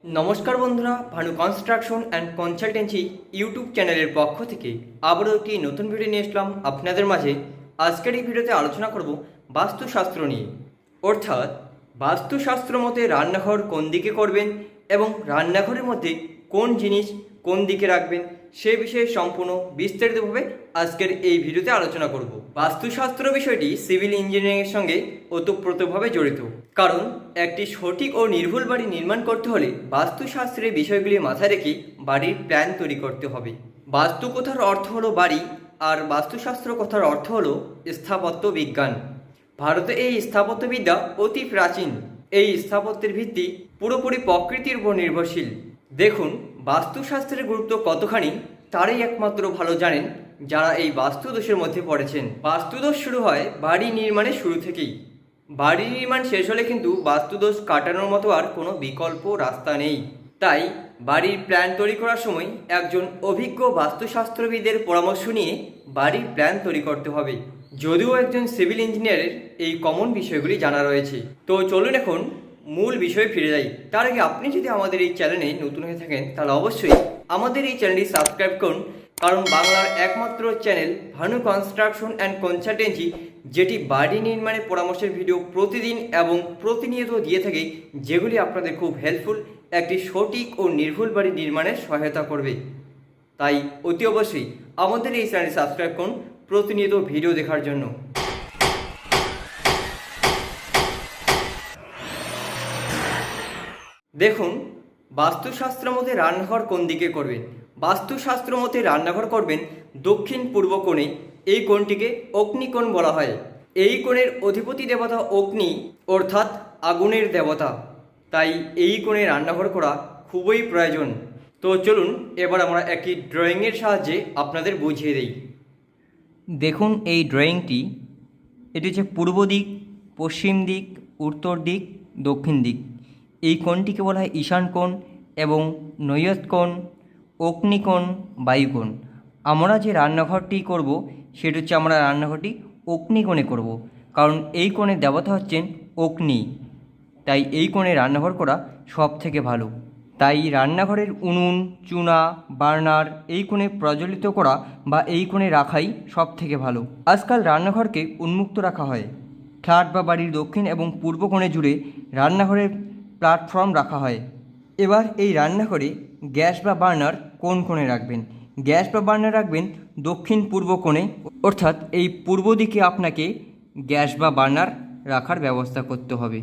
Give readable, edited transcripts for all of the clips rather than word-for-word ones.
নমস্কার বন্ধুরা, Bhanu construction and consultancy YouTube চ্যানেলের পক্ষ থেকে আবারও একটি নতুন ভিডিও নিয়ে আসলাম আপনাদের মাঝে। আজকের এই ভিডিওতে আলোচনা করব বাস্তুশাস্ত্র নিয়ে, অর্থাৎ বাস্তুশাস্ত্র মতে রান্নাঘর কোন দিকে করবেন এবং রান্নাঘরের মধ্যে কোন জিনিস কোন দিকে রাখবেন সে বিষয়ে সম্পূর্ণ বিস্তারিতভাবে আজকের এই ভিডিওতে আলোচনা করব। বাস্তুশাস্ত্র বিষয়টি সিভিল ইঞ্জিনিয়ারিংয়ের সঙ্গে ওতপ্রোতভাবে জড়িত, কারণ একটি সঠিক ও নির্ভুল বাড়ি নির্মাণ করতে হলে বাস্তুশাস্ত্রের বিষয়গুলি মাথায় রেখে বাড়ির প্ল্যান তৈরি করতে হবে। বাস্তু কথার অর্থ হলো বাড়ি, আর বাস্তুশাস্ত্র কথার অর্থ হলো স্থাপত্য বিজ্ঞান। ভারতে এই স্থাপত্যবিদ্যা অতি প্রাচীন। এই স্থাপত্যের ভিত্তি পুরোপুরি প্রকৃতির উপর নির্ভরশীল। দেখুন, বাস্তুশাস্ত্রের গুরুত্ব কতখানি তারই একমাত্র ভালো জানেন যারা এই বাস্তুদোষের মধ্যে পড়েছেন। বাস্তুদোষ শুরু হয় বাড়ি নির্মাণের শুরু থেকেই। বাড়ি নির্মাণ শেষ হলে কিন্তু বাস্তুদোষ কাটানোর মতো আর কোনো বিকল্প রাস্তা নেই। তাই বাড়ির প্ল্যান তৈরি করার সময় একজন অভিজ্ঞ বাস্তুশাস্ত্রবিদের পরামর্শ নিয়ে বাড়ির প্ল্যান তৈরি করতে হবে। যদিও একজন সিভিল ইঞ্জিনিয়ারের এই কমন বিষয়গুলি জানা রয়েছে। তো চলুন এখন মূল বিষয়ে ফিরে যাই। তার আগে আপনি যদি আমাদের এই চ্যানেলে নতুন হয়ে থাকেন তাহলে অবশ্যই আমাদের এই চ্যানেলটি সাবস্ক্রাইব করুন, কারণ বাংলার একমাত্র channel Bhanu construction and consultancy, যেটি বাড়ি নির্মাণের পরামর্শের ভিডিও প্রতিদিন এবং প্রতিনিয়ত দিয়ে থাকে, যেগুলি আপনাদের খুব হেল্পফুল, একটি সঠিক ও নির্ভুল বাড়ি নির্মাণের সহায়তা করবে। তাই অতি অবশ্যই আমাদের এই চ্যানেলটি সাবস্ক্রাইব করুন প্রতিনিয়ত ভিডিও দেখার জন্য। দেখুন, বাস্তুশাস্ত্র মতে রান্নাঘর কোন দিকে করবেন। বাস্তুশাস্ত্র মতে রান্নাঘর করবেন দক্ষিণ পূর্ব কোণে। এই কোণটিকে অগ্নিকোণ বলা হয়। এই কোণের অধিপতি দেবতা অগ্নি, অর্থাৎ আগুনের দেবতা। তাই এই কোণে রান্নাঘর করা খুবই প্রয়োজন। তো চলুন এবার আমরা একটি ড্রয়িংয়ের সাহায্যে আপনাদের বুঝিয়ে দিই। দেখুন এই ড্রয়িংটি, এটি হচ্ছে পূর্ব দিক, পশ্চিম দিক, উত্তর দিক, দক্ষিণ দিক। এই কোণটিকে বলা হয় ঈশান কোণ এবং নৈয়ত কোণ, অগ্নিকোণ, বায়ুকোণ। আমরা যে রান্নাঘরটি করব সেটা হচ্ছে আমরা রান্নাঘরটি অগ্নিকোণে করব, কারণ এই কোণের দেবতা হচ্ছেন অগ্নি। তাই এই কোণে রান্নাঘর করা সব থেকে ভালো। তাই রান্নাঘরের উনুন, চুনা, বার্নার এই কোণে প্রজ্বলিত করা বা এই কোণে রাখাই সব থেকে ভালো। আজকাল রান্নাঘরকে উন্মুক্ত রাখা হয়। ফ্ল্যাট বা বাড়ির দক্ষিণ এবং পূর্ব কোণে জুড়ে রান্নাঘরের প্ল্যাটফর্ম রাখা হয়। এবার এই রান্নাঘরে গ্যাস বা বার্নার কোন কোণে রাখবেন। গ্যাস বা বার্নার রাখবেন দক্ষিণ পূর্ব কোণে, অর্থাৎ এই পূর্ব দিকে আপনাকে গ্যাস বা বার্নার রাখার ব্যবস্থা করতে হবে।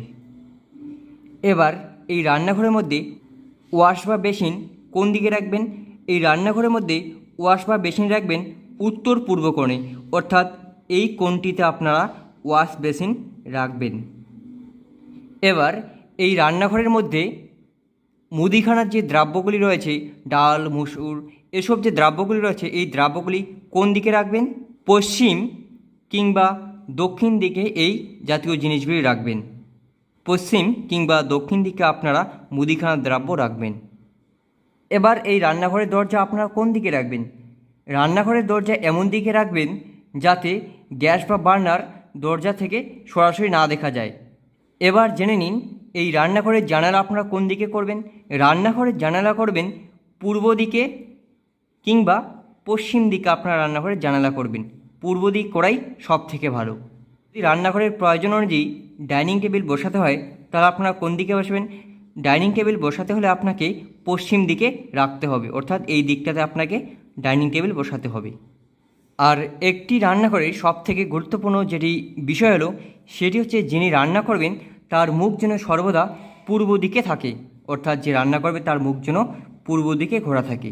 এবার এই রান্নাঘরের মধ্যে ওয়াশ বা বেসিন কোন দিকে রাখবেন। এই রান্নাঘরের মধ্যে ওয়াশ বা বেসিন রাখবেন উত্তর পূর্ব কোণে, অর্থাৎ এই কোণটিতে আপনারা ওয়াশ বেসিন রাখবেন। এবার এই রান্নাঘরের মধ্যে মুদিখানার যে দ্রব্যগুলি রয়েছে, ডাল, মুসুর, এসব যে দ্রব্যগুলি রয়েছে, এই দ্রব্যগুলি কোন দিকে রাখবেন। পশ্চিম কিংবা দক্ষিণ দিকে এই জাতীয় জিনিসগুলি রাখবেন। পশ্চিম কিংবা দক্ষিণ দিকে আপনারা মুদিখানার দ্রব্য রাখবেন। এবার এই রান্নাঘরের দরজা আপনারা কোন দিকে রাখবেন। রান্নাঘরের দরজা এমন দিকে রাখবেন যাতে গ্যাস বা বার্নার দরজা থেকে সরাসরি না দেখা যায়। এবার জেনে নিন এই রান্নাঘরের জানালা আপনারা কোন দিকে করবেন। রান্নাঘরের জানালা করবেন পূর্ব দিকে কিংবা পশ্চিম দিকে আপনারা রান্নাঘরের জানালা করবেন। পূর্ব দিক করাই সব থেকে ভালো। যদি রান্নাঘরের প্রয়োজন অনুযায়ী ডাইনিং টেবিল বসাতে হয় তাহলে আপনারা কোন দিকে বসবেন। ডাইনিং টেবিল বসাতে হলে আপনাকে পশ্চিম দিকে রাখতে হবে, অর্থাৎ এই দিকটাতে আপনাকে ডাইনিং টেবিল বসাতে হবে। আর একটি রান্নাঘরের সব থেকে গুরুত্বপূর্ণ যেটি বিষয় হলো সেটি হচ্ছে যিনি রান্না করবেন তার মুখ যেন সর্বদা পূর্ব দিকে থাকে, অর্থাৎ যে রান্না করবে তার মুখ যেন পূর্ব দিকে ঘোরা থাকে।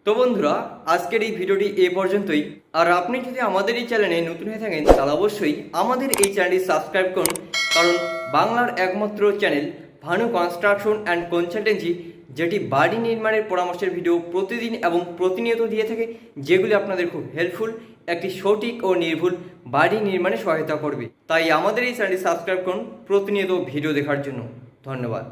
তো বন্ধুরা, আজকের এই ভিডিওটি এ পর্যন্তই। আর আপনি যদি আমাদের এই চ্যানেলে নতুন হয়ে থাকেন তাহলে অবশ্যই আমাদের এই চ্যানেলটি সাবস্ক্রাইব করুন, কারণ বাংলার একমাত্র channel Bhanu construction and consultancy, যেটি বাড়ি নির্মাণের পরামর্শের ভিডিও প্রতিদিন এবং প্রতিনিয়ত দিয়ে থাকে, যেগুলি আপনাদের খুব হেল্পফুল, একটি সঠিক ও নির্ভুল বাড়ি নির্মাণে সহায়তা করবে। তাই আমাদের এই চ্যানেলটি সাবস্ক্রাইব করুন প্রতিনিয়ত ভিডিও দেখার জন্য। ধন্যবাদ।